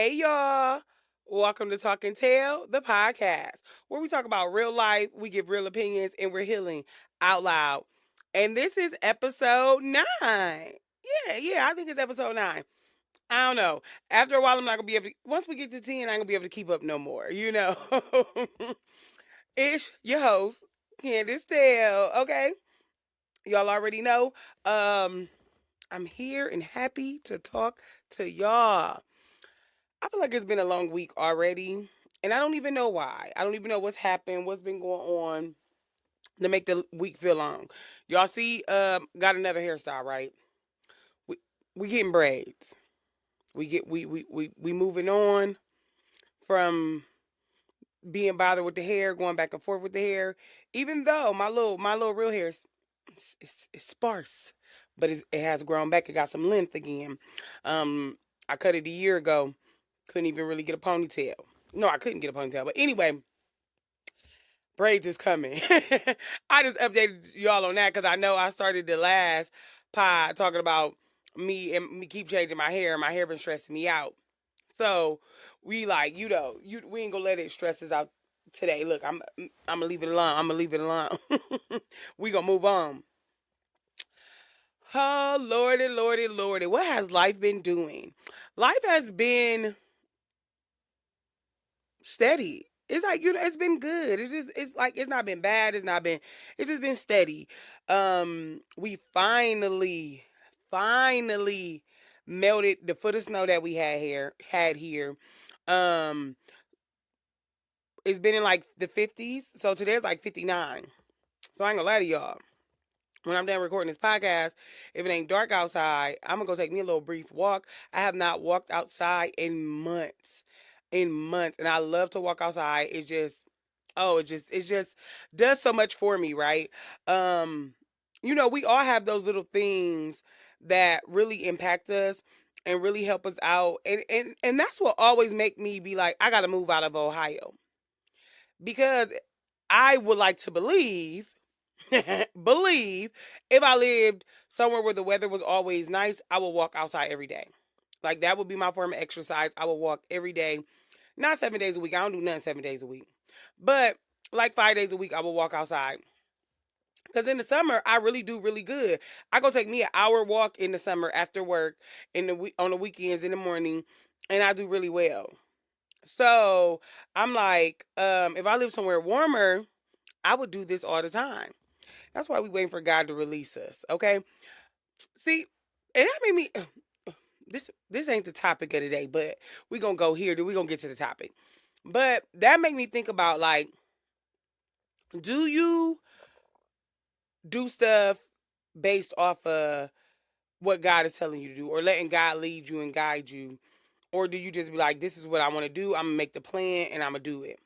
Hey y'all. Welcome to Talk and Tell, the podcast, where we talk about real life, we give real opinions, and we're healing out loud. And this is episode 9. Yeah, I think it's episode 9. I don't know. After a while, I'm not gonna be able to, once we get to 10, I ain't gonna be able to keep up no more. Ish, your host, Candace Tell. Okay. Y'all already know. I'm here and happy to talk to y'all. I feel like it's been a long week already, and I don't even know why. I don't even know what's happened, what's been going on to make the week feel long. Y'all see, got another hairstyle, right? We we getting braids. We moving on from being bothered with the hair, going back and forth with the hair. Even though my little real hair is sparse, but it has grown back. It got some length again. Um, I cut it a year ago. Couldn't even really get a ponytail. No, I couldn't get a ponytail. But anyway, braids is coming. I just updated y'all on that because I know I started the last pod talking about me keep changing my hair. My hair been stressing me out. So we like, we ain't gonna let it stress us out today. Look, I'm gonna leave it alone. I'm gonna leave it alone. We gonna move on. Oh Lordy, Lordy, Lordy. What has life been doing? Life has been steady. It's like, it's been good. It's like it's not been bad. It's just been steady. We finally melted the foot of snow that we had here. Um, it's been in like the 50s. So today's like 59. So I ain't gonna lie to y'all. When I'm done recording this podcast, if it ain't dark outside, I'm gonna go take me a little brief walk. I have not walked outside in months. In months. And I love to walk outside. It just does so much for me, right? Um, we all have those little things that really impact us and really help us out. And that's what always make me be like, I gotta move out of Ohio. Because I would like to believe if I lived somewhere where the weather was always nice, I would walk outside every day. Like that would be my form of exercise. I would walk every day. Not 7 days a week. I don't do nothing 7 days a week. But like 5 days a week, I will walk outside. Because in the summer, I really do really good. I go take me an hour walk in the summer after work on the weekends in the morning, and I do really well. So I'm like, if I live somewhere warmer, I would do this all the time. That's why we waiting for God to release us. Okay. See, and that made me this ain't the topic of the day, but we gonna go here. We gonna get to the topic. But that made me think about like, do you do stuff based off of what God is telling you to do, or letting God lead you and guide you, or do you just be like, this is what I want to do? I'm gonna make the plan and I'm gonna do it.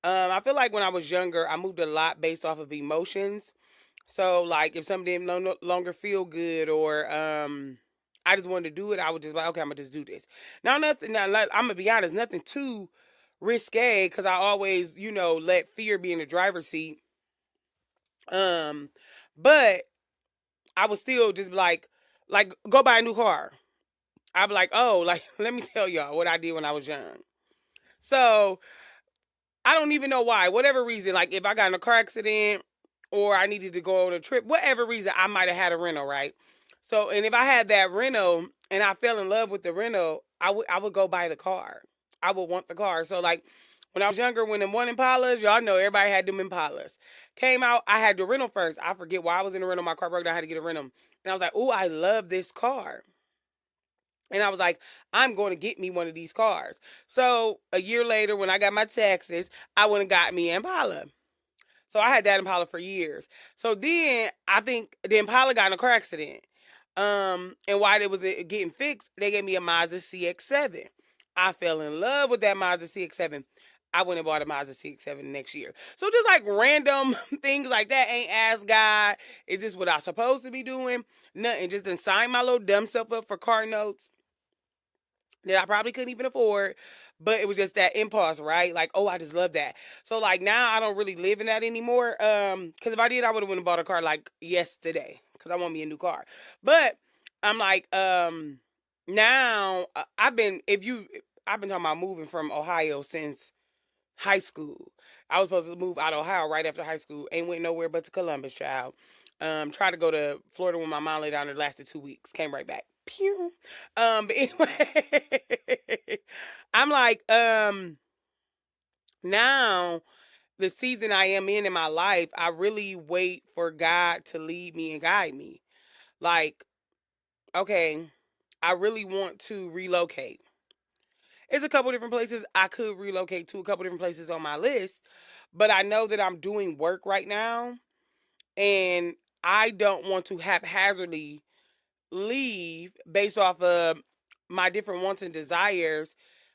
I feel like when I was younger, I moved a lot based off of emotions. So like if something didn't no longer feel good or I just wanted to do it, I would just like, okay, I'm gonna just do this. Now nothing now like, I'm gonna be honest, nothing too risque because I always, let fear be in the driver's seat. Um but I would still just be like go buy a new car. I'd be like, oh, like let me tell y'all what I did when I was young. So I don't even know why. Whatever reason, like if I got in a car accident or I needed to go on a trip, whatever reason, I might have had a rental, right? So, and if I had that rental and I fell in love with the rental, I would go buy the car. I would want the car. So, like when I was younger, when the one Impalas, y'all know everybody had them Impalas. Came out, I had the rental first. I forget why I was in the rental. My car broke down. I had to get a rental, and I was like, "Oh, I love this car." And I was like, I'm going to get me one of these cars. So a year later, when I got my taxes, I went and got me an Impala. So I had that Impala for years. So then I think the Impala got in a car accident. And while it was getting fixed, they gave me a Mazda CX-7. I fell in love with that Mazda CX-7. I went and bought a Mazda CX-7 next year. So just like random things like that, ain't asked God. Is this what I supposed to be doing? Nothing. Just done sign my little dumb self up for car notes that I probably couldn't even afford, but it was just that impulse, right? Like, oh, I just love that. So like now I don't really live in that anymore. Because if I did, I would have went and bought a car like yesterday because I want me a new car. But I'm like, now I've been if you. I've been talking about moving from Ohio since high school. I was supposed to move out of Ohio right after high school. Ain't went nowhere but to Columbus, child. Tried to go to Florida when my mom laid down. It lasted 2 weeks. Came right back. Pew. But anyway, I'm like, now the season I am in my life, I really wait for God to lead me and guide me. Like, okay, I really want to relocate. It's a couple different places I could relocate to, a couple different places on my list, but I know that I'm doing work right now and I don't want to haphazardly leave based off of my different wants and desires,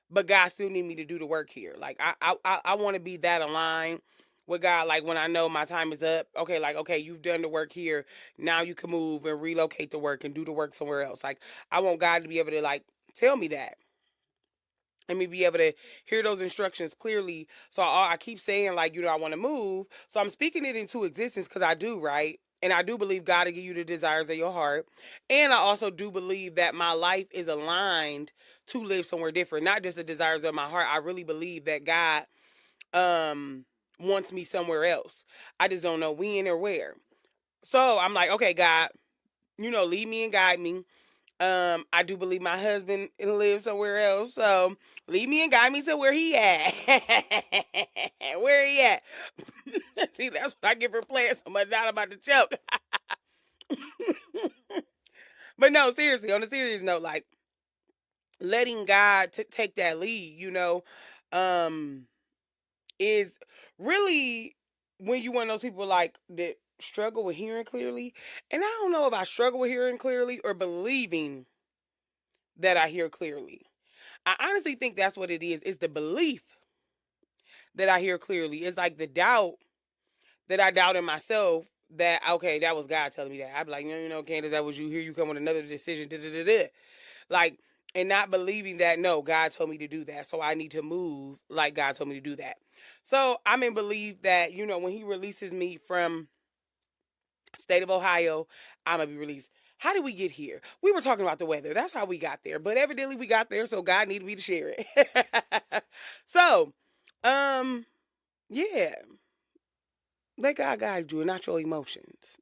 but God still need me to do the work here. Like I want to be that aligned with God. Like when I know my time is up, okay, like okay, you've done the work here. Now you can move and relocate the work and do the work somewhere else. Like I want God to be able to like tell me that and me be able to hear those instructions clearly. So I keep saying like, I want to move. So I'm speaking it into existence because I do, right? And I do believe God will give you the desires of your heart. And I also do believe that my life is aligned to live somewhere different, not just the desires of my heart. I really believe that God wants me somewhere else. I just don't know when or where. So I'm like, okay, God, lead me and guide me. I do believe my husband lives somewhere else, so lead me and guide me to where he at. Where he at? See, that's what I get for playing so much. Not about to choke. But no, seriously, on a serious note, like letting God take that lead, um, is really when you one of those people like that struggle with hearing clearly. And I don't know if I struggle with hearing clearly or believing that I hear clearly. I honestly think that's what it is. It's the belief that I hear clearly. It's like the doubt that I doubt in myself that, okay, that was God telling me that. I'd be like, Candace, that was you. Here you come with another decision. Da, da, da, da. Like, and not believing that, no, God told me to do that. So I need to move like God told me to do that. So I'm in belief that, when he releases me from state of Ohio, I'm going to be released. How did we get here? We were talking about the weather. That's how we got there. But evidently we got there, so God needed me to share it. So, yeah. Let God guide you and not your emotions.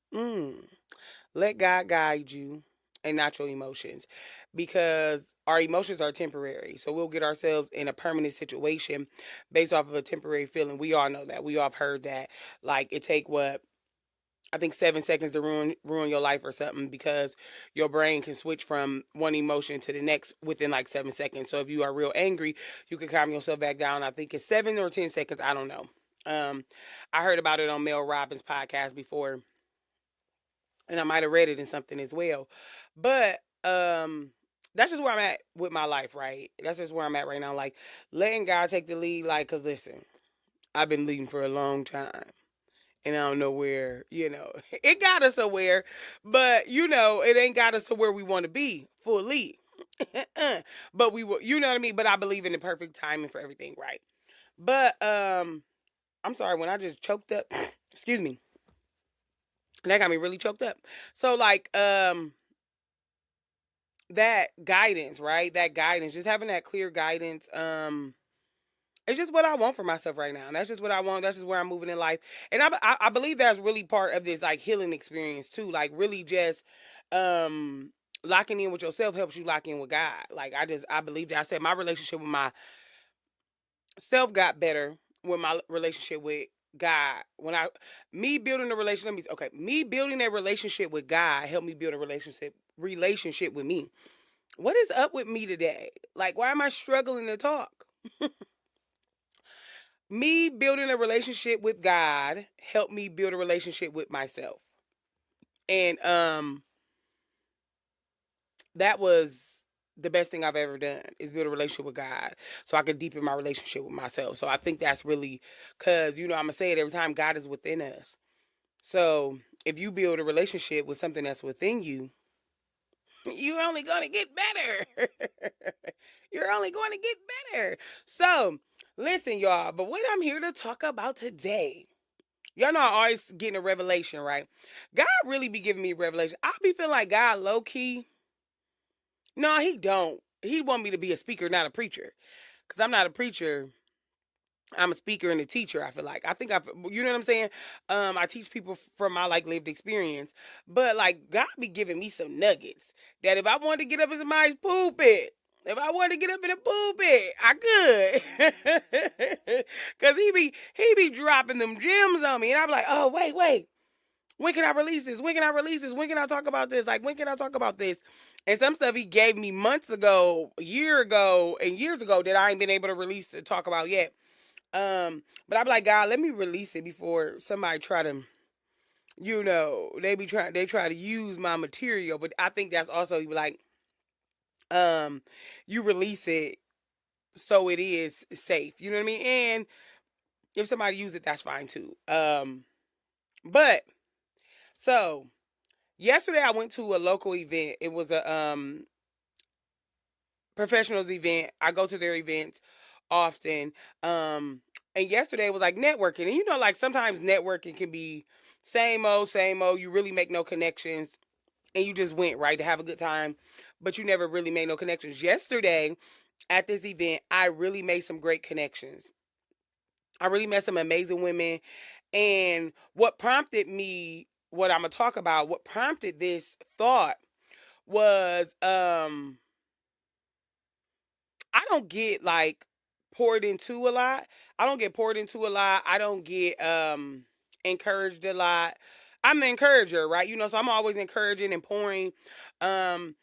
Let God guide you and not your emotions. Because our emotions are temporary. So we'll get ourselves in a permanent situation based off of a temporary feeling. We all know that. We all have heard that. Like it take what? I think 7 seconds to ruin your life or something because your brain can switch from one emotion to the next within like 7 seconds. So if you are real angry, you can calm yourself back down. I think it's 7 or 10 seconds. I don't know. I heard about it on Mel Robbins' podcast before, and I might have read it in something as well. But that's just where I'm at with my life, right? That's just where I'm at right now. Like letting God take the lead. Like, cause listen, I've been leading for a long time and I don't know where, it got us somewhere, but it ain't got us to where we want to be fully. But we will, you know what I mean? But I believe in the perfect timing for everything, right? But I'm sorry, when I just choked up, excuse me. That got me really choked up. So like that guidance, right? That guidance, just having that clear guidance, it's just what I want for myself right now. That's just what I want. That's just where I'm moving in life. And I believe that's really part of this like healing experience too. Like really just locking in with yourself helps you lock in with God. Like I believe that. I said my relationship with myself got better when my relationship with God. Me building a relationship, okay, me building a relationship with God helped me build a relationship with me. What is up with me today? Like why am I struggling to talk? Me building a relationship with God helped me build a relationship with myself. And that was the best thing I've ever done is build a relationship with God so I could deepen my relationship with myself. So I think that's really cuz I'm going to say it every time, God is within us. So if you build a relationship with something that's within you, you're only going to get better. You're only going to get better. So, listen y'all, but what I'm here to talk about today, y'all know I always getting a revelation, right? God really be giving me revelation. I be feeling like God low key. No, he don't. he want me to be a speaker, not a preacher. Because I'm not a preacher. I'm a speaker and a teacher. I feel like you know what I'm saying. I teach people from my like lived experience, but like God be giving me some nuggets that if I wanted to get up in somebody's pulpit, if I wanted to get up in a pulpit, I could, cause he be dropping them gems on me, and I'm like, oh wait, when can I release this? When can I release this? When can I talk about this? Like when can I talk about this? And some stuff he gave me months ago, a year ago, and years ago that I ain't been able to release to talk about yet. But I'm like, God, let me release it before somebody try to, they try to use my material. But I think that's also like, um, you release it so it is safe. You know what I mean? And if somebody use it, that's fine too. But so yesterday I went to a local event. It was a professionals event. I go to their events often. And yesterday was like networking. And like sometimes networking can be same old, same old. You really make no connections and you just went, right, to have a good time, but you never really made no connections. Yesterday at this event, I really made some great connections. I really met some amazing women. And what prompted me, what I'm gonna talk about, what prompted this thought was I don't get like poured into a lot. I don't get poured into a lot. I don't get encouraged a lot. I'm the encourager, right? So I'm always encouraging and pouring. Um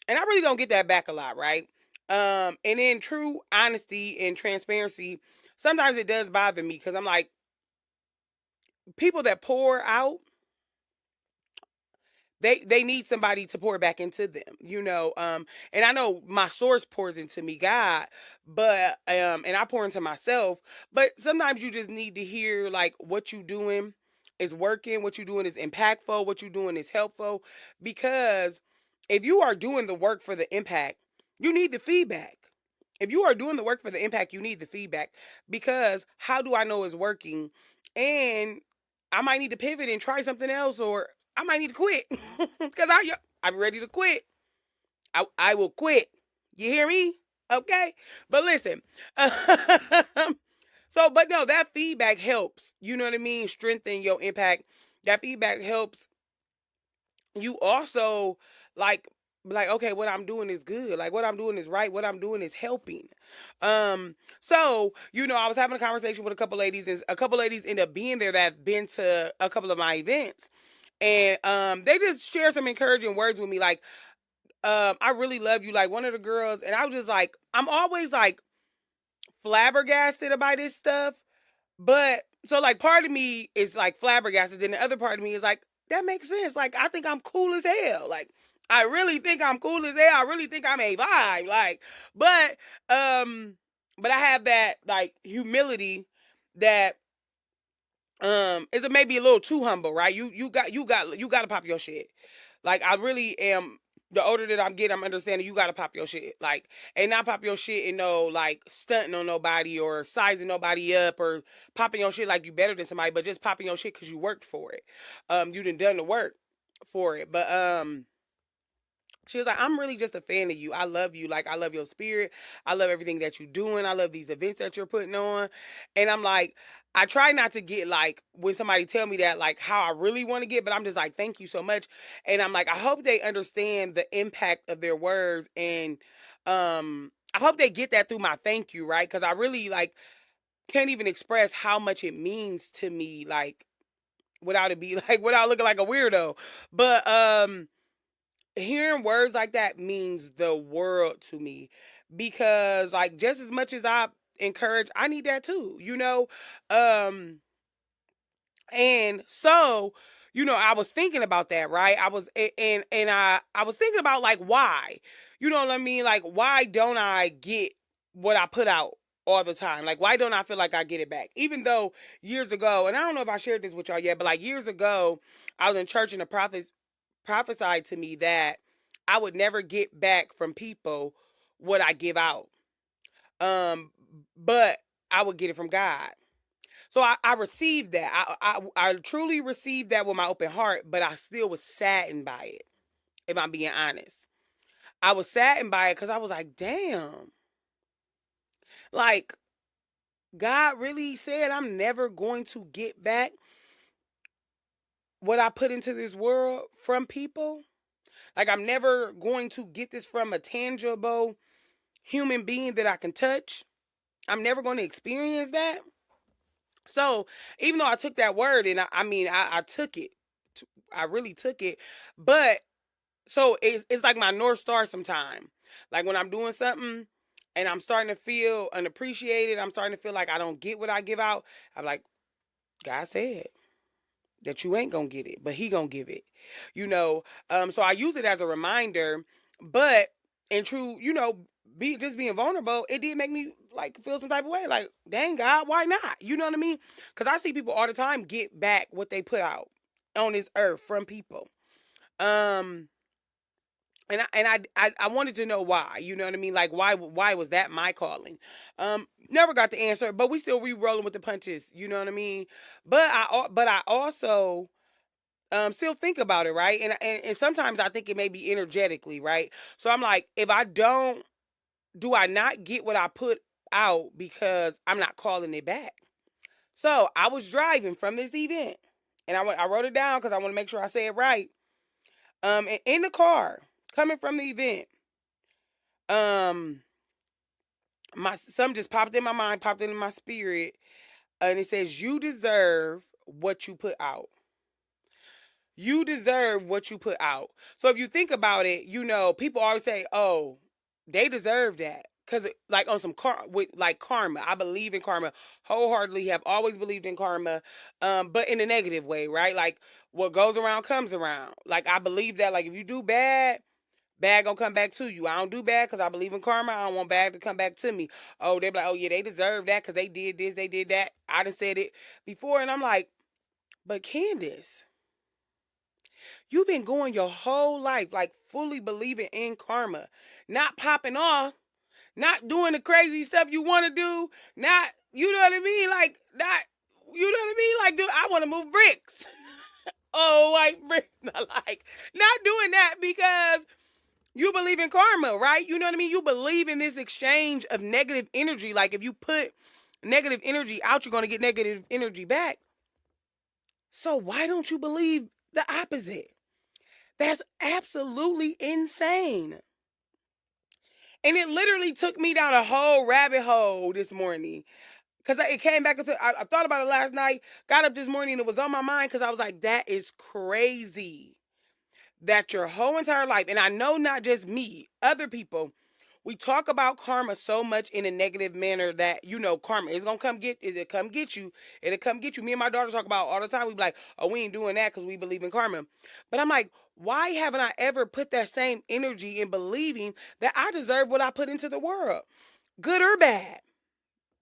and I really don't get that back a lot, right? And in true honesty and transparency, sometimes it does bother me because I'm like, people that pour out, they need somebody to pour back into them. And I know my source pours into me, God, but and I pour into myself, but sometimes you just need to hear like what you doing is working, what you doing is impactful, what you doing is helpful, because if you are doing the work for the impact, you need the feedback. If you are doing the work for the impact, you need the feedback, because how do I know it's working? And I might need to pivot and try something else, or I might need to quit because I'm ready to quit. I will quit. You hear me? Okay. But listen. But no, that feedback helps. You know what I mean? Strengthen your impact. That feedback helps you also like okay, what I'm doing is good, like what I'm doing is right, what I'm doing is helping. So I was having a conversation with a couple ladies, and a couple ladies end up being there that have been to a couple of my events, and they just share some encouraging words with me, like, I really love you, like one of the girls. And I was just like, I'm always like flabbergasted about this stuff. But so like part of me is like flabbergasted, and the other part of me is like, that makes sense. Like I think I'm cool as hell. Like I really think I'm cool as hell. I really think I'm a vibe. Like, um, but I have that like humility that is it maybe a little too humble, right? You got to pop your shit. Like I really am. The older that I'm getting, I'm understanding you gotta pop your shit, like, and not pop your shit and no like stunting on nobody or sizing nobody up or popping your shit like you better than somebody, but just popping your shit because you worked for it. You done the work for it, but she was like, I'm really just a fan of you. I love you. Like, I love your spirit. I love everything that you're doing. I love these events that you're putting on. And I'm like, I try not to get like when somebody tell me that, like how I really want to get, but I'm just like, thank you so much. And I'm like, I hope they understand the impact of their words. And I hope they get that through my thank you, right? Because I really like can't even express how much it means to me, like without it be like without looking like a weirdo. But hearing words like that means the world to me, because like just as much as I encourage, I need that too, um and so I was thinking about that, right? I was thinking about like why, you know what I mean, like why don't I get what I put out all the time? Like why don't I feel like I get it back, even though years ago, and I don't know if I shared this with y'all yet, but like years ago I was in church and the prophesied to me that I would never get back from people what I give out. But I would get it from God. So I received that. I truly received that with my open heart, but I still was saddened by it, if I'm being honest. I was saddened by it because I was like, damn, like God really said I'm never going to get back what I put into this world from people. Like I'm never going to get this from a tangible human being that I can touch. I'm never going to experience that. So even though I took that word and I took it, I really took it, but so it's like my North Star sometime. Like when I'm doing something and I'm starting to feel unappreciated, I'm starting to feel like I don't get what I give out. I'm like, God said that you ain't gonna get it, but he gonna give it. You know, so I use it as a reminder, but in true, be just being vulnerable, it did make me like feel some type of way. Like, dang God, why not? You know what I mean? Because I see people all the time get back what they put out on this earth from people. Um, and I wanted to know why. You know what I mean? Like why was that my calling? Never got the answer, but we still re-rolling with the punches. You know what I mean? But I also still think about it, right? And sometimes I think it may be energetically, right? So I'm like, if I don't, do I not get what I put out because I'm not calling it back? So I was driving from this event, and I wrote it down because I want to make sure I say it right. And in the car coming from the event, um, my some just popped in my mind, popped into my spirit, and it says, "You deserve what you put out." You deserve what you put out. So if you think about it, people always say, "Oh, they deserve that." Cuz like on some with like karma. I believe in karma wholeheartedly, have always believed in karma, but in a negative way, right? Like what goes around comes around. Like I believe that, like if you do bad, bad gonna come back to you. I don't do bad because I believe in karma. I don't want bad to come back to me. Oh, they're like, "Oh yeah, they deserve that because they did this, they did that." I done said it before, and I'm like, but Candace, you've been going your whole life like fully believing in karma, not popping off, not doing the crazy stuff you want to do, not, you know what I mean? Like, not, you know what I mean? Like, dude, I want to move bricks. Oh, like bricks. Like, not doing that because you believe in karma, right? You know what I mean? You believe in this exchange of negative energy. Like, if you put negative energy out, you're going to get negative energy back. So, why don't you believe the opposite? That's absolutely insane. And it literally took me down a whole rabbit hole this morning. Because it came back into, I thought about it last night, got up this morning, and it was on my mind because I was like, that is crazy. That your whole entire life, and I know not just me, other people, we talk about karma so much in a negative manner that karma is gonna it'll come get you. It'll come get you. Me and my daughter talk about all the time. We be like, "Oh, we ain't doing that because we believe in karma." But I'm like, why haven't I ever put that same energy in believing that I deserve what I put into the world, good or bad,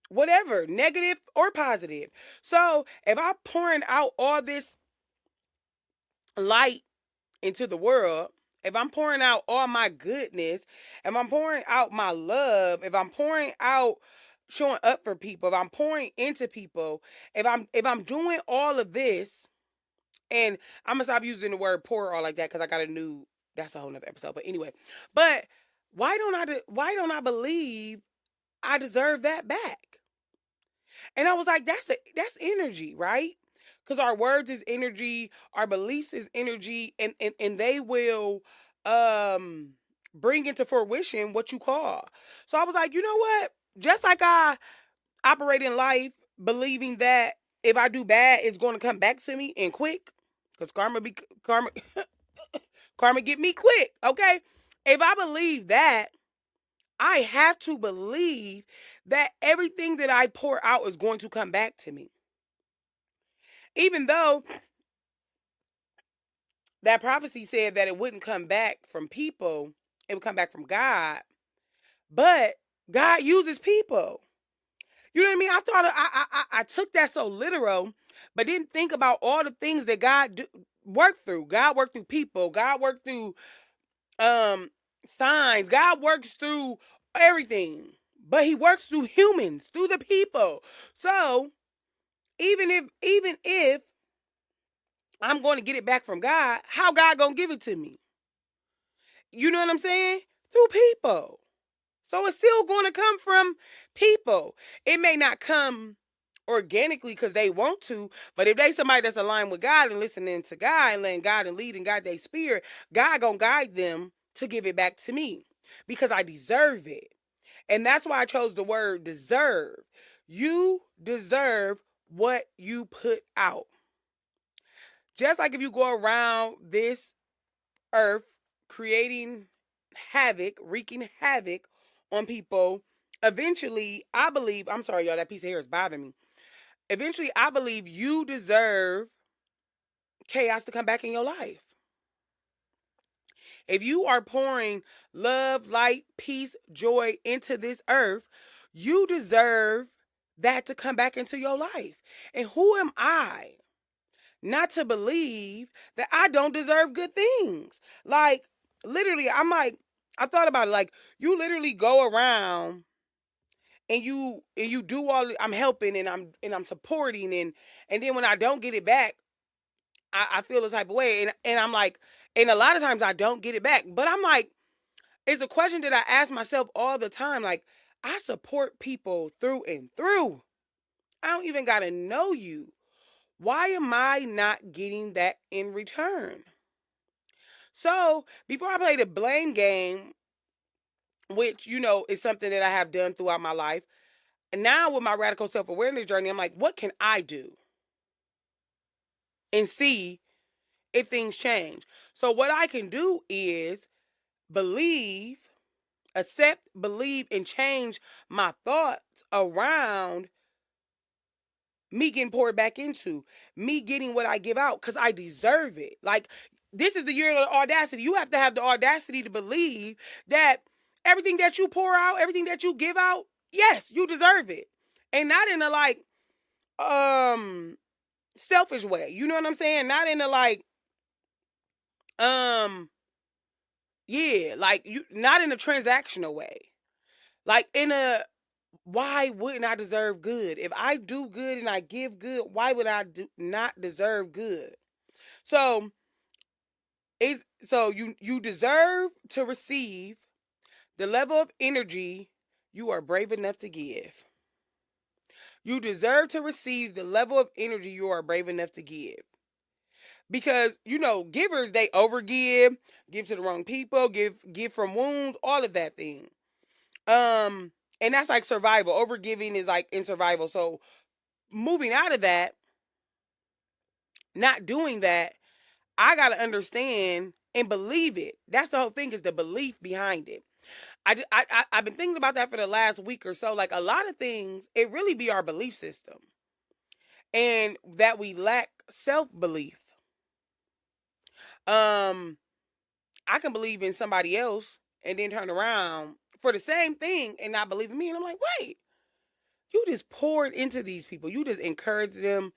whatever, negative or positive? So if I'm pouring out all this light into the world, if I'm pouring out all my goodness, if I'm pouring out my love, if I'm pouring out showing up for people, if I'm pouring into people, if I'm doing all of this, and I'm gonna stop using the word pour or like that because I got a new, that's a whole nother episode. But anyway, but why don't I believe I deserve that back? And I was like, that's energy, right? Because our words is energy, our beliefs is energy, and they will um bring into fruition what you call. So I was like, you know what? Just like I operate in life believing that if I do bad, it's going to come back to me and quick. Because karma karma get me quick. Okay. If I believe that, I have to believe that everything that I pour out is going to come back to me. Even though that prophecy said that it wouldn't come back from people, it would come back from God. But God uses people. You know what I mean? I thought I took that so literal, but didn't think about all the things that worked through. God worked through people. God worked through um signs. God works through everything. But he works through humans, through the people. So even if I'm going to get it back from God, how God gonna give it to me? You know what I'm saying? Through people. So it's still going to come from people. It may not come organically because they want to, but if they somebody that's aligned with God and listening to God and letting God and leading God their spirit, God gonna guide them to give it back to me because I deserve it. And that's why I chose the word deserve. You deserve what you put out. Just like if you go around this earth creating havoc, wreaking havoc on people, eventually, I believe, I'm sorry, y'all, that piece of hair is bothering me. Eventually, I believe you deserve chaos to come back in your life. If you are pouring love, light, peace, joy into this earth, you deserve that to come back into your life. And who am I not to believe that I don't deserve good things? Like, literally, I thought about it. Like, you literally go around and you do all. I'm helping and I'm supporting and then when I don't get it back, I feel the type of way and I'm like, and a lot of times I don't get it back. But I'm like, it's a question that I ask myself all the time. Like, I support people through and through. I don't even gotta know you. Why am I not getting that in return? So before I play the blame game, which is something that I have done throughout my life, and now with my radical self-awareness journey, I'm like, what can I do? And see if things change. So what I can do is believe, accept, believe, and change my thoughts around me getting poured back into, me getting what I give out, because I deserve it. Like, this is the year of audacity. You have to have the audacity to believe that everything that you pour out, everything that you give out, yes, you deserve it. And not in a like selfish way. You know what I'm saying? Not in a like yeah, like you not in a transactional way. Like in a why wouldn't I deserve good? If I do good and I give good, why would I not deserve good? So you deserve to receive the level of energy you are brave enough to give. You deserve to receive the level of energy you are brave enough to give. Because givers, they overgive, give to the wrong people, give from wounds, all of that thing. And that's like survival. Overgiving is like in survival. So moving out of that, not doing that, I gotta understand and believe it. That's the whole thing, is the belief behind it. I've been thinking about that for the last week or so. Like, a lot of things, it really be our belief system, and that we lack self belief. I can believe in somebody else and then turn around for the same thing and not believe in me, and I'm like, wait, you just poured into these people, you just encouraged them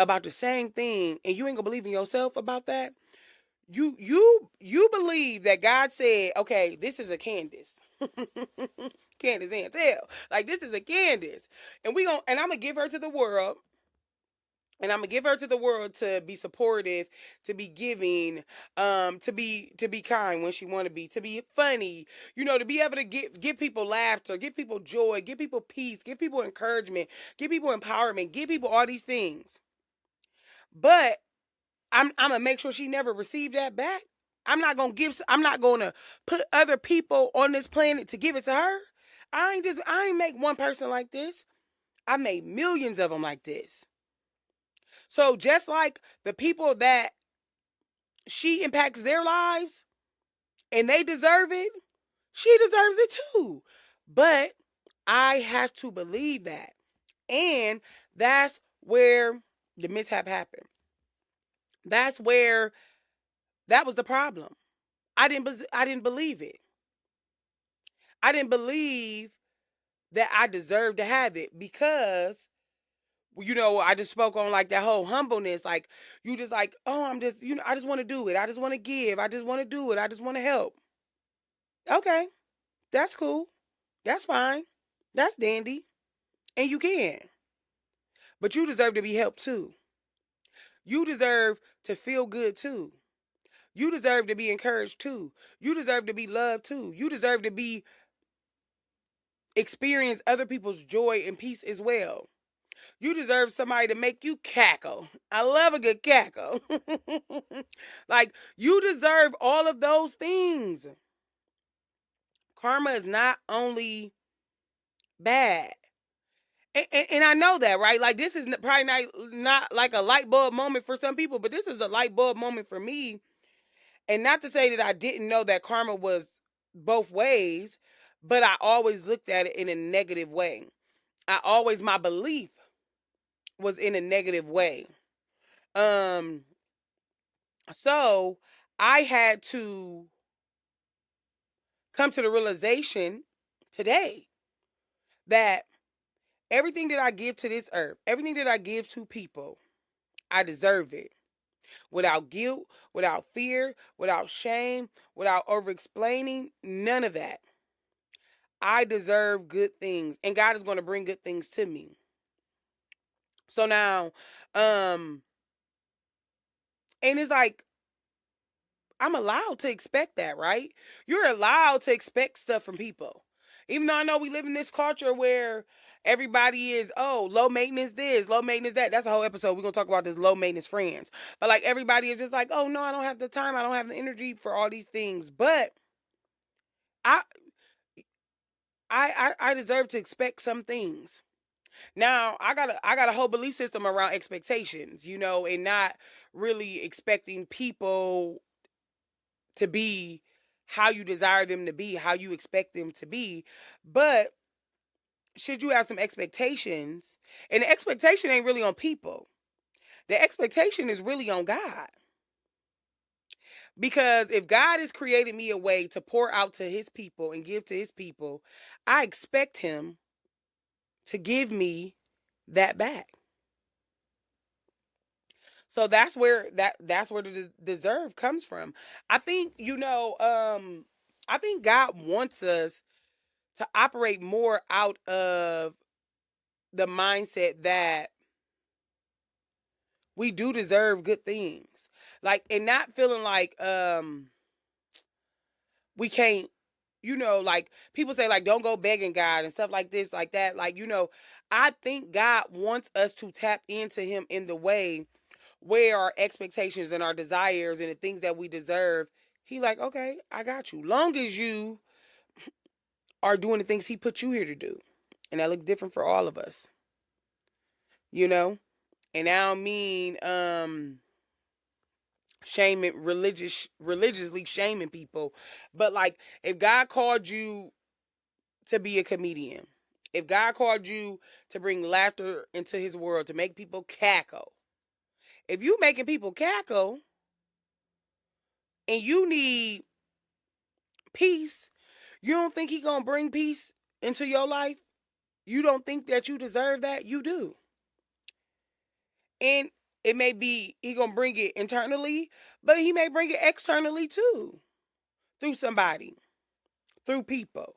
about the same thing, and you ain't gonna believe in yourself about that. You believe that God said, okay, this is a Candace. Candace Antel. Like, this is a Candace. And I'm gonna give her to the world. And I'm gonna give her to the world to be supportive, to be giving, to be kind when she wanna be, to be funny, to be able to give people laughter, give people joy, give people peace, give people encouragement, give people empowerment, give people all these things. But I'm gonna make sure she never received that back. I'm not gonna put other people on this planet to give it to her. I ain't make one person like this. I made millions of them like this. So just like the people that she impacts their lives and they deserve it, she deserves it too. But I have to believe that. And that's where the mishap happened. That's where that was the problem. I didn't believe it. I didn't believe that I deserved to have it because I just spoke on like that whole humbleness. Like, you just like, oh, I'm just, I just want to do it. I just want to give. I just want to do it. I just want to help. Okay, that's cool. That's fine. That's dandy. And you can. But you deserve to be helped too. You deserve to feel good too. You deserve to be encouraged too. You deserve to be loved too. You deserve to be experience other people's joy and peace as well. You deserve somebody to make you cackle. I love a good cackle. Like, you deserve all of those things. Karma is not only bad. And I know that, right? Like, this is probably not like a light bulb moment for some people, but this is a light bulb moment for me. And not to say that I didn't know that karma was both ways, but I always looked at it in a negative way. My belief was in a negative way. Um, so I had to come to the realization today that everything that I give to this earth, everything that I give to people, I deserve it. Without guilt, without fear, without shame, without over explaining, none of that. I deserve good things, and God is going to bring good things to me. So now, and it's like, I'm allowed to expect that, right? You're allowed to expect stuff from people. Even though I know we live in this culture where everybody is, oh, low maintenance this, low maintenance that. That's a whole episode. We're going to talk about this low maintenance friends. But like, everybody is just like, oh, no, I don't have the time. I don't have the energy for all these things. But I I deserve to expect some things. Now, I got a whole belief system around expectations, and not really expecting people to be how you desire them to be, how you expect them to be. But should you have some expectations? And the expectation ain't really on people. The expectation is really on God. Because if God has created me a way to pour out to his people and give to his people, I expect him to give me that back. So that's where the deserve comes from. I think, I think God wants us to operate more out of the mindset that we do deserve good things. Like, and not feeling like we can't, like, people say, like, don't go begging God and stuff like this, like that. Like, I think God wants us to tap into him in the way where our expectations and our desires and the things that we deserve, he like, okay, I got you. Long as you are doing the things he put you here to do. And that looks different for all of us. you know and I don't mean shaming religiously shaming people, but like, if God called you to be a comedian, if God called you to bring laughter into his world, to make people cackle, if you making people cackle and you need peace, you don't think he gonna bring peace into your life? You don't think that you deserve that? You do. And it may be he gonna bring it internally, but he may bring it externally too, through somebody, through people.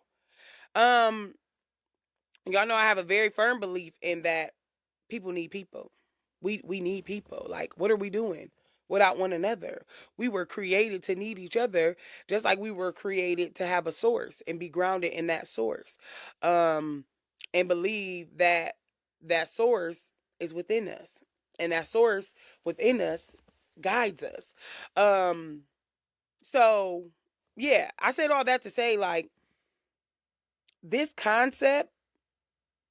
Um, y'all know I have a very firm belief in that people need people. We need people. Like, what are we doing without one another? We were created to need each other, just like we were created to have a source and be grounded in that source. Um, and believe that that source is within us. And that source within us guides us. Um, so yeah, I said all that to say, like, this concept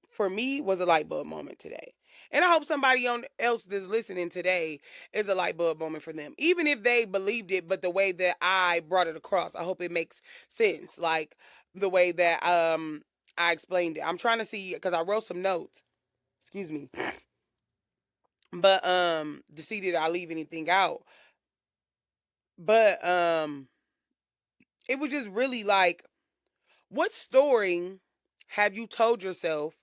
for me was a light bulb moment today. And I hope somebody else that's listening today is a light bulb moment for them. Even if they believed it, but the way that I brought it across, I hope it makes sense. Like, the way that I explained it. I'm trying to see, because I wrote some notes. Excuse me. But to see that I leave anything out. But it was just really like, what story have you told yourself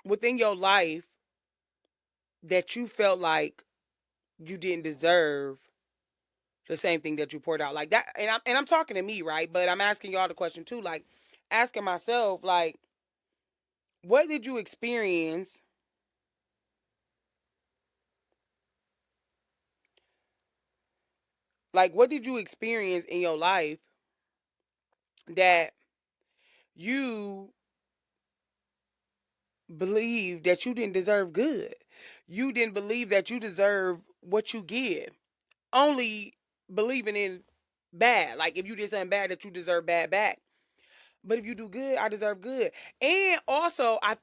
within your life that you felt like you didn't deserve the same thing that you poured out, like that? And I'm talking to me, right? But I'm asking y'all the question too, like, asking myself, like, what did you experience Like, what did you experience in your life that you believe that you didn't deserve good? You didn't believe that you deserve what you give. Only believing in bad. Like, if you did something bad, that you deserve bad back. But if you do good, I deserve good. And also, I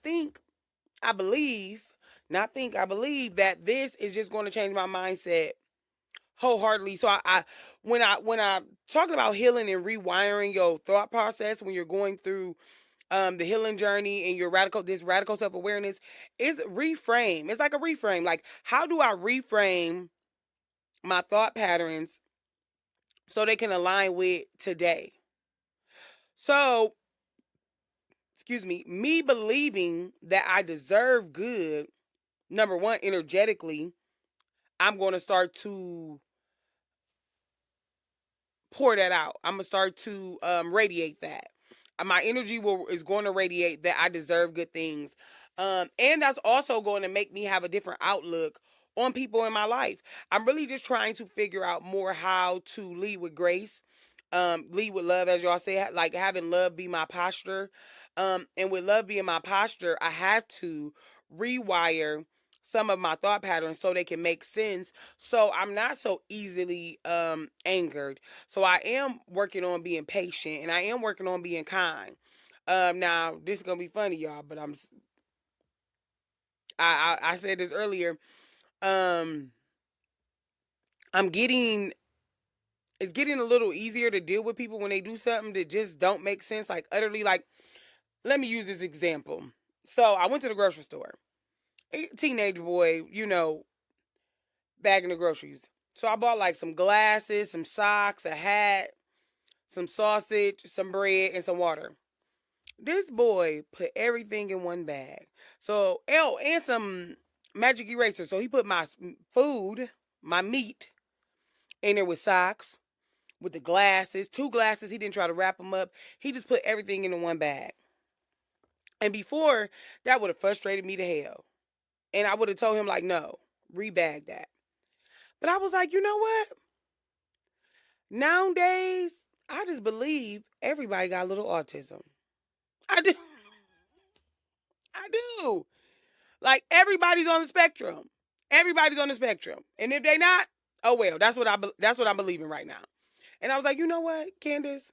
believe, not think, I believe that this is just going to change my mindset wholeheartedly. So when I talking about healing and rewiring your thought process when you're going through the healing journey and your radical self-awareness, is reframe. It's like a reframe. Like, how do I reframe my thought patterns so they can align with today? So, excuse me believing that I deserve good, number one, energetically, I'm going to start to pour that out. I'm gonna start to radiate that. My energy is going to radiate that I deserve good things, and that's also going to make me have a different outlook on people in my life. I'm really just trying to figure out more how to lead with grace, lead with love, as y'all say, like having love be my posture, and with love being my posture, I have to rewire some of my thought patterns so they can make sense, so I'm not so easily angered. So I am working on being patient, and I am working on being kind. Now this is gonna be funny, y'all, but I said this earlier. Um, I'm getting it's getting a little easier to deal with people when they do something that just don't make sense, like utterly. Like, let me use this example. So I went to the grocery store. A teenage boy, bagging the groceries. So I bought like some glasses, some socks, a hat, some sausage, some bread, and some water. This boy put everything in one bag. So, and some magic eraser. So he put my food, my meat, in there with socks, with the glasses, two glasses. He didn't try to wrap them up. He just put everything into one bag. And before, that would have frustrated me to hell. And I would have told him, like, no, rebag that. But I was like, you know what? Nowadays, I just believe everybody got a little autism. I do. I do. Like, everybody's on the spectrum. Everybody's on the spectrum. And if they not, oh well, that's what I'm believing right now. And I was like, you know what, Candace?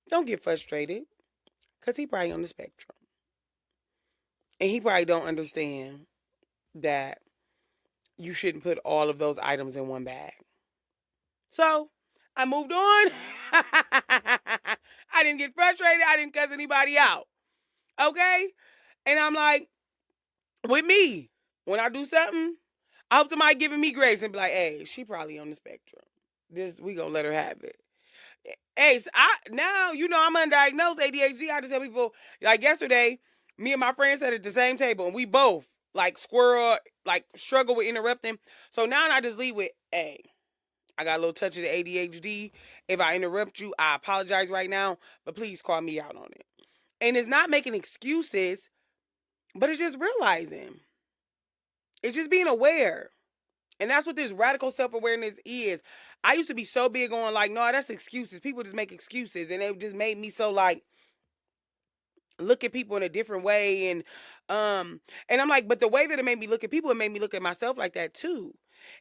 Don't get frustrated. Cause he probably on the spectrum. And he probably don't understand that you shouldn't put all of those items in one bag. So I moved on. I didn't get frustrated. I didn't cuss anybody out. Okay? And I'm like, with me, when I do something, I hope somebody giving me grace and be like, hey, she probably on the spectrum. We gonna let her have it. Hey, so now I'm undiagnosed ADHD. I just tell people, like yesterday, me and my friend sat at the same table and we both like struggle with interrupting. So now I just leave with, hey, I got a little touch of the ADHD. If I interrupt you, I apologize right now, but please call me out on it. And it's not making excuses, but it's just realizing. It's just being aware. And that's what this radical self-awareness is. I used to be so big on like, no, that's excuses. People just make excuses. And it just made me so like look at people in a different way. And I'm like, but the way that it made me look at people, it made me look at myself like that too.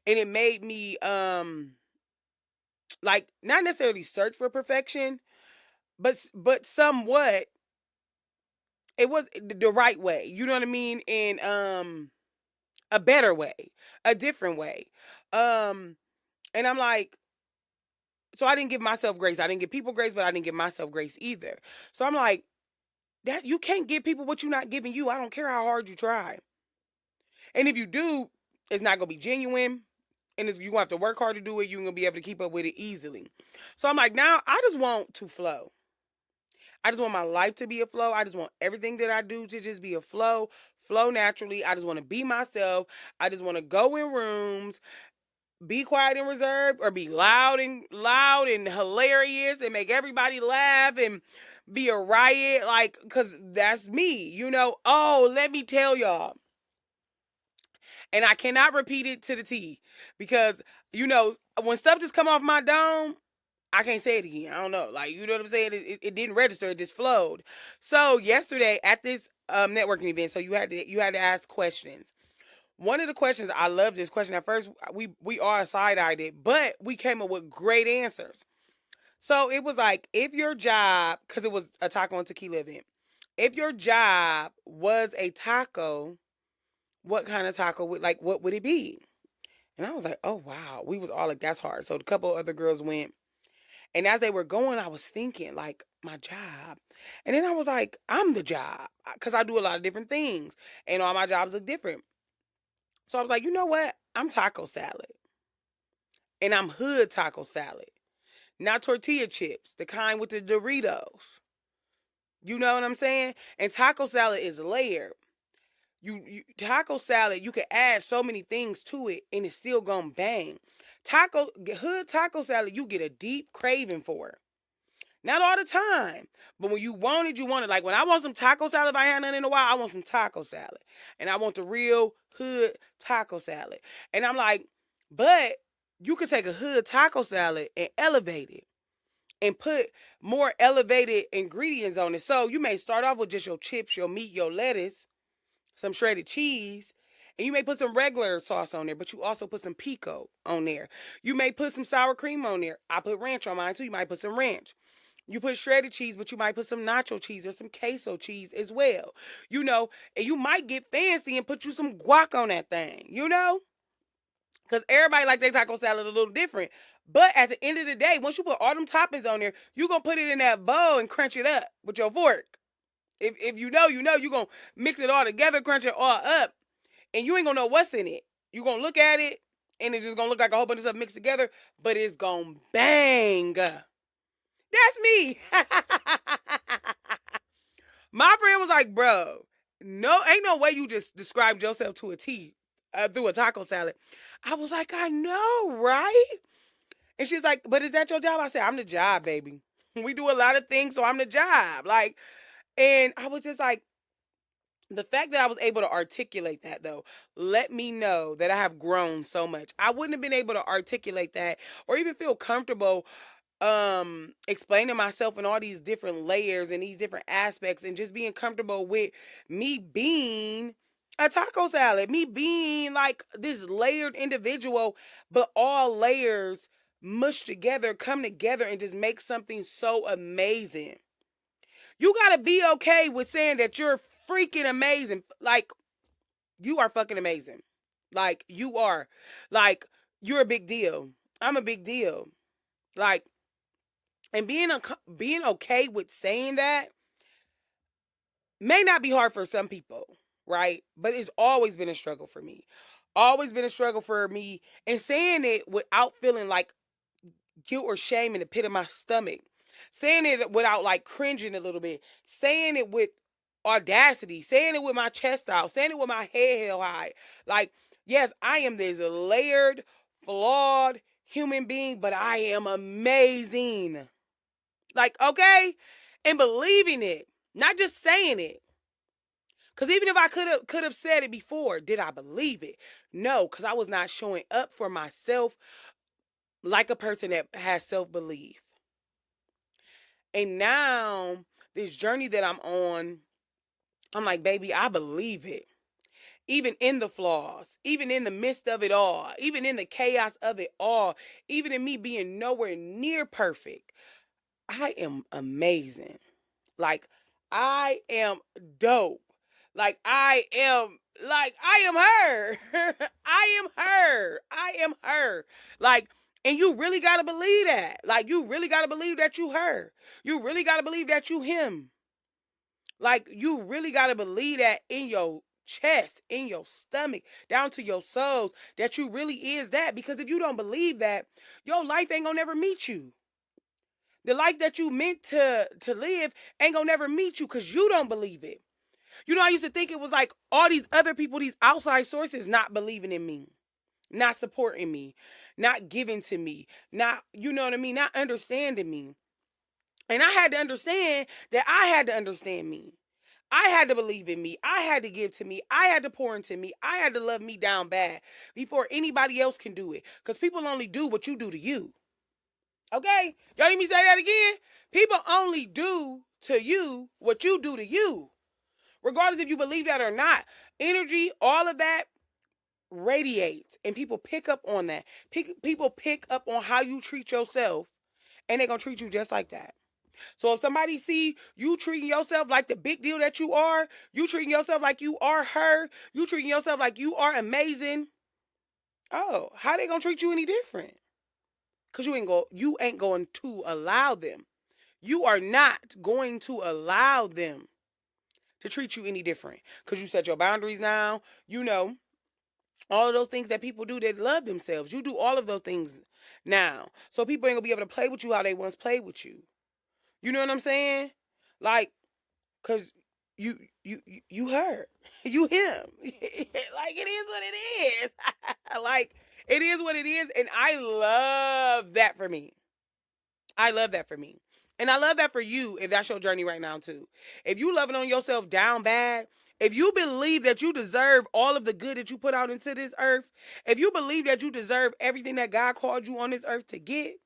And it made me like not necessarily search for perfection, but somewhat it was the right way. You know what I mean? And a better way, a different way. Um and I'm like, so I didn't give myself grace. I didn't give people grace, but I didn't give myself grace either. So I'm like, that you can't give people what you're not giving you. I don't care how hard you try. And if you do, it's not gonna be genuine. And you're gonna have to work hard to do it. You're gonna be able to keep up with it easily. So I'm like, now I just want to flow. I just want my life to be a flow. I just want everything that I do to just be a flow naturally. I just want to be myself. I just want to go in rooms, be quiet and reserved, or be loud and hilarious and make everybody laugh and be a riot, like, cause that's me. Oh, let me tell y'all, And I cannot repeat it to the T because, when stuff just come off my dome, I can't say it again. I don't know. Like, you know what I'm saying? It didn't register. It just flowed. So yesterday at this networking event, so you had to ask questions. One of the questions, I love this question. At first, we all side-eyed it, but we came up with great answers. So it was like, if your job, because it was a taco and tequila event, if your job was a taco, what kind of taco what would it be? And I was like, oh wow. We was all like, that's hard. So a couple other girls went. And as they were going, I was thinking, like, my job. And then I was like, I'm the job. Because I do a lot of different things. And all my jobs look different. So I was like, you know what? I'm taco salad. And I'm hood taco salad. Not tortilla chips, the kind with the Doritos. You know what I'm saying? And taco salad is layered. Taco salad, you can add so many things to it and it's still gonna bang. Hood taco salad, you get a deep craving for it. Not all the time, but when you want it, you want it. Like when I want some taco salad, if I had none in a while, I want some taco salad, and I want the real hood taco salad. And I'm like, but you could take a hood taco salad and elevate it and put more elevated ingredients on it. So you may start off with just your chips, your meat, your lettuce, some shredded cheese, and you may put some regular sauce on there, but you also put some pico on there. You may put some sour cream on there. I put ranch on mine too. You might put some ranch. You put shredded cheese, but you might put some nacho cheese or some queso cheese as well. And you might get fancy and put you some guac on that thing, Because everybody like their taco salad a little different. But at the end of the day, once you put all them toppings on there, you're going to put it in that bowl and crunch it up with your fork. If you know, you're going to mix it all together, crunch it all up, and you ain't going to know what's in it. You're going to look at it, and it's just going to look like a whole bunch of stuff mixed together, but it's going to bang. That's me. My friend was like, bro, no, ain't no way you just described yourself to a T through a taco salad. I was like, I know, right? And she's like, but is that your job? I said, I'm the job, baby. We do a lot of things, so I'm the job. Like, and I was just like, the fact that I was able to articulate that, though, let me know that I have grown so much. I wouldn't have been able to articulate that or even feel comfortable explaining myself in all these different layers and these different aspects, and just being comfortable with me being a taco salad, me being like this layered individual, but all layers mush together, come together, and just make something so amazing. You got to be okay with saying that you're freaking amazing. Like, you are fucking amazing. Like, you are. Like, you're a big deal. I'm a big deal. Like, and being okay with saying that may not be hard for some people, right? But it's always been a struggle for me. Always been a struggle for me. And saying it without feeling like guilt or shame in the pit of my stomach. Saying it without like cringing a little bit. Saying it with audacity. Saying it with my chest out. Saying it with my head held high. Like, yes, I am this layered, flawed human being, but I am amazing. Like, okay? And believing it. Not just saying it. Because even if I could have said it before, did I believe it? No, because I was not showing up for myself like a person that has self-belief. And now, this journey that I'm on, I'm like, baby, I believe it. Even in the flaws, even in the midst of it all, even in the chaos of it all, even in me being nowhere near perfect, I am amazing. Like, I am dope. I am her. I am her. I am her. Like, and you really got to believe that. Like, you really got to believe that you her. You really got to believe that you him. Like, you really got to believe that in your chest, in your stomach, down to your souls, that you really is that. Because if you don't believe that, your life ain't gonna never meet you. The life that you meant to live ain't gonna never meet you because you don't believe it. I used to think it was like all these other people, these outside sources not believing in me, not supporting me, not giving to me, not, you know what I mean, not understanding me. And I had to understand that I had to understand me. I had to believe in me. I had to give to me. I had to pour into me. I had to love me down bad before anybody else can do it. Because people only do what you do to you. Okay? Y'all need me to say that again? People only do to you what you do to you. Regardless if you believe that or not. Energy, all of that radiates. And people pick up on that. People pick up on how you treat yourself. And they're going to treat you just like that. So if somebody see you treating yourself like the big deal that you are, you treating yourself like you are her, you treating yourself like you are amazing, oh, how they gonna treat you any different? Because you ain't going to allow them. You are not going to allow them to treat you any different. Because you set your boundaries now. You know, all of those things that people do that love themselves. You do all of those things now. So people ain't gonna be able to play with you how they once played with you. You know what I'm saying? Like, cause you her, you him. Like it is what it is. Like it is what it is, and I love that for me. I love that for me. And I love that for you if that's your journey right now too. If you loving on yourself down bad, if you believe that you deserve all of the good that you put out into this earth, if you believe that you deserve everything that God called you on this earth to get,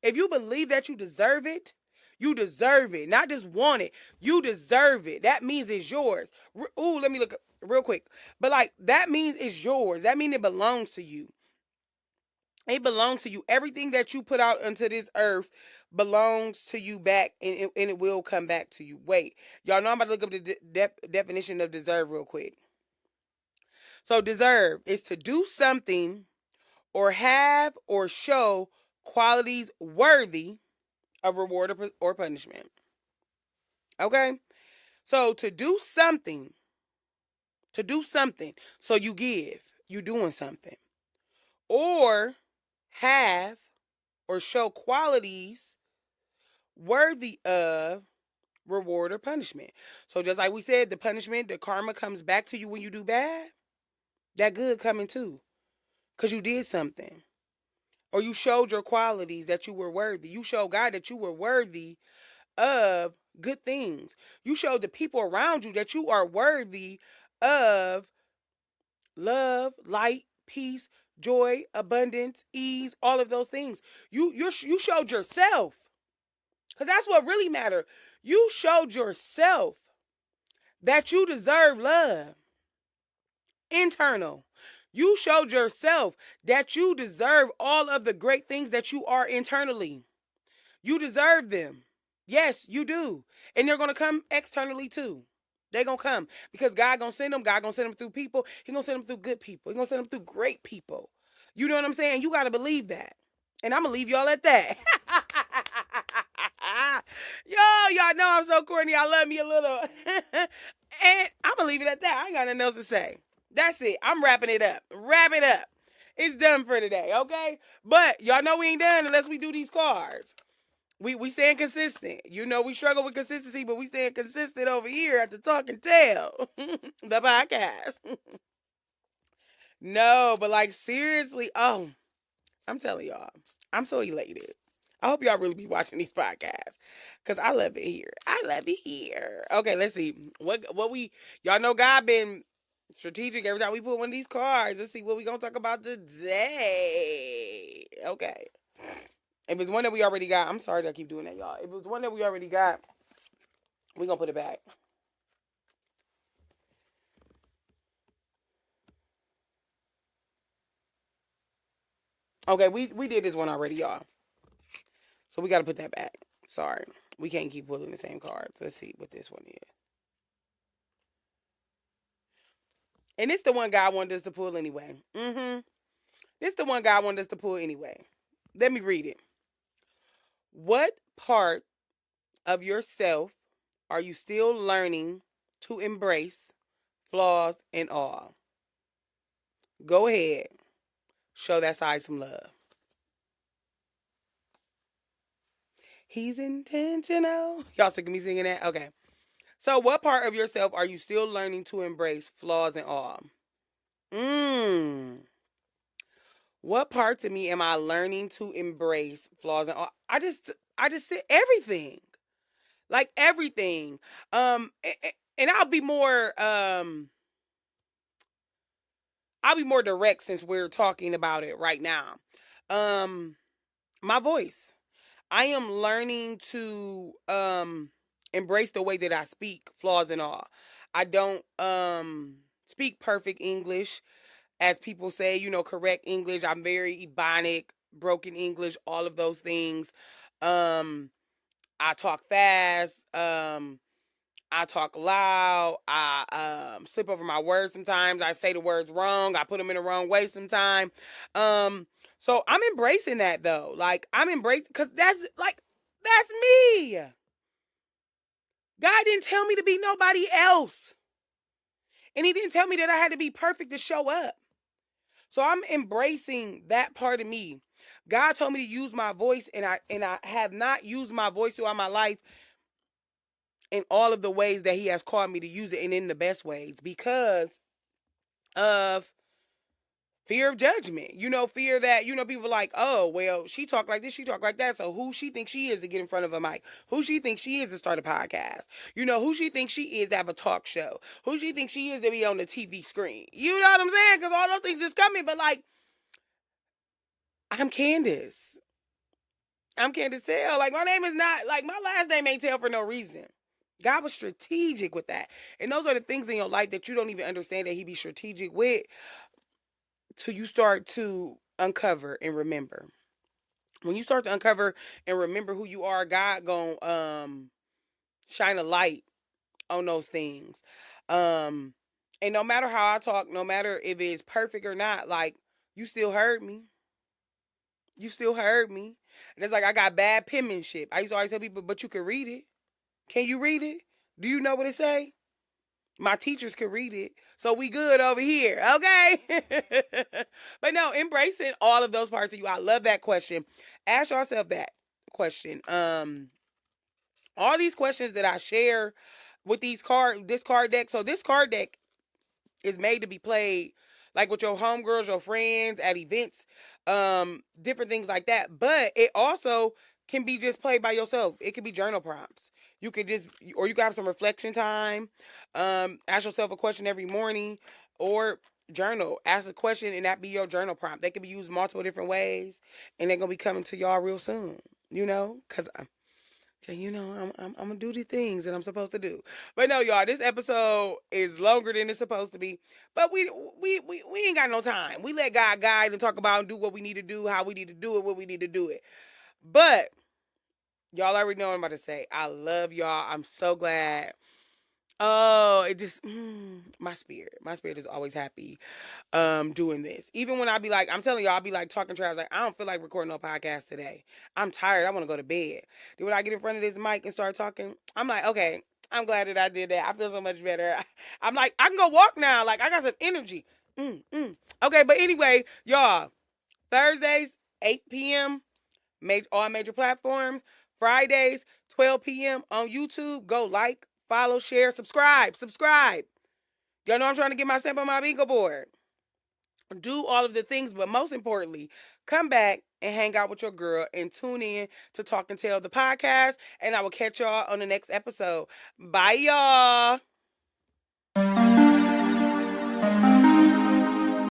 if you believe that you deserve it. Not just want it. You deserve it. That means it's yours. Ooh, let me look real quick. But like that means it's yours. That means it belongs to you. It belongs to you. Everything that you put out into this earth belongs to you back, and it will come back to you. Wait, y'all know I'm about to look up the definition of deserve real quick. So deserve is to do something or have or show qualities worthy of reward or punishment. Okay? So to do something, so you give, you doing something. Or have or show qualities worthy of reward or punishment. So just like we said, the punishment, the karma comes back to you when you do bad. That good coming too. Because you did something. Or you showed your qualities that you were worthy. You showed God that you were worthy of good things. You showed the people around you that you are worthy of love, light, peace, joy, abundance, ease, all of those things. You showed yourself. Because that's what really matters. You showed yourself that you deserve love. Internal. You showed yourself that you deserve all of the great things that you are internally. You deserve them. Yes, you do. And they're going to come externally too. They're going to come because God going to send them. God going to send them through people. He going to send them through good people. He going to send them through great people. You know what I'm saying? You got to believe that. And I'm going to leave y'all at that. Y'all know I'm so corny. I love me a little. And I'm going to leave it at that. I ain't got nothing else to say. That's it. I'm wrapping it up. Wrap it up. It's done for today, okay? But y'all know we ain't done unless we do these cards. We staying consistent. You know, we struggle with consistency, but we staying consistent over here at the Talk and Tell, the podcast. No, but like seriously, oh, I'm telling y'all, I'm so elated. I hope y'all really be watching these podcasts because I love it here. I love it here. Okay, let's see what we y'all know. God been strategic every time we put one of these cards. Let's see what we gonna talk about today. Okay. If it's one that we already got, I'm sorry that I keep doing that, y'all. If it was one that we already got, we're going to put it back. Okay, we did this one already, y'all. So we got to put that back. Sorry. We can't keep pulling the same cards. Let's see what this one is. And it's the one God wanted us to pull anyway. This the one God wanted us to pull anyway. Let me read it. What part of yourself are you still learning to embrace, flaws and all? Go ahead. Show that side some love. He's intentional. Y'all sick of me singing that? Okay. So what part of yourself are you still learning to embrace, flaws and all? What parts of me am I learning to embrace, flaws and all? I just said everything. Like everything. And I'll be more direct since we're talking about it right now. Um my voice. I am learning to embrace the way that I speak, flaws and all. I don't speak perfect English, as people say, correct English. I'm very ebonic, broken English, all of those things. Um I talk fast. I talk loud. I slip over my words sometimes. I say the words wrong. I put them in the wrong way sometimes. Um, so I'm embracing that though. Like I'm embracing because that's me. God didn't tell me to be nobody else, and He didn't tell me that I had to be perfect to show up. So I'm embracing that part of me. God told me to use my voice, and I have not used my voice throughout my life in all of the ways that He has called me to use it, and in the best ways, because of fear of judgment. Fear that, people like, oh, well, she talked like this, she talked like that. So who she thinks she is to get in front of a mic? Who she thinks she is to start a podcast? Who she thinks she is to have a talk show? Who she thinks she is to be on the TV screen? You know what I'm saying? Because all those things is coming. But like, I'm Candace. I'm Candace Tell. Like, my name is not, like, my last name ain't Tell for no reason. God was strategic with that. And those are the things in your life that you don't even understand that He be strategic with, till you start to uncover and remember. When you start to uncover and remember who you are, God gonna shine a light on those things. Um and no matter how I talk, no matter if it's perfect or not, like, you still heard me. You still heard me. And it's like I got bad penmanship. I used to always tell people, but you can read it. Can you read it? Do you know what it say? My teachers could read it. So we good over here. Okay. But no, embracing all of those parts of you. I love that question. Ask yourself that question. All these questions that I share with this card deck. So this card deck is made to be played like with your homegirls, your friends, at events, different things like that. But it also can be just played by yourself. It could be journal prompts. You could just, or you can have some reflection time. Ask yourself a question every morning, or journal. Ask a question, and that be your journal prompt. They can be used multiple different ways, and they're gonna be coming to y'all real soon. Because I'm gonna do the things that I'm supposed to do. But no, y'all, this episode is longer than it's supposed to be. But we ain't got no time. We let God guide and talk about and do what we need to do, how we need to do it, what we need to do it. But y'all already know what I'm about to say. I love y'all. I'm so glad. Oh, it just my spirit is always happy doing this. Even when I be like, I'm telling y'all, I'll be like talking trash, like, I don't feel like recording no podcast today. I'm tired. I want to go to bed. Then when I get in front of this mic and start talking, I'm like, okay, I'm glad that I did that. I feel so much better. I'm like, I can go walk now. Like, I got some energy. Okay, but anyway, y'all, Thursdays, 8 p.m., all major platforms. Fridays, 12 p.m. on YouTube. Go like, follow, share, subscribe. Y'all know I'm trying to get my stamp on my bingo board. Do all of the things, but most importantly, come back and hang out with your girl and tune in to Talk and Tell the podcast. And I will catch y'all on the next episode. Bye, y'all.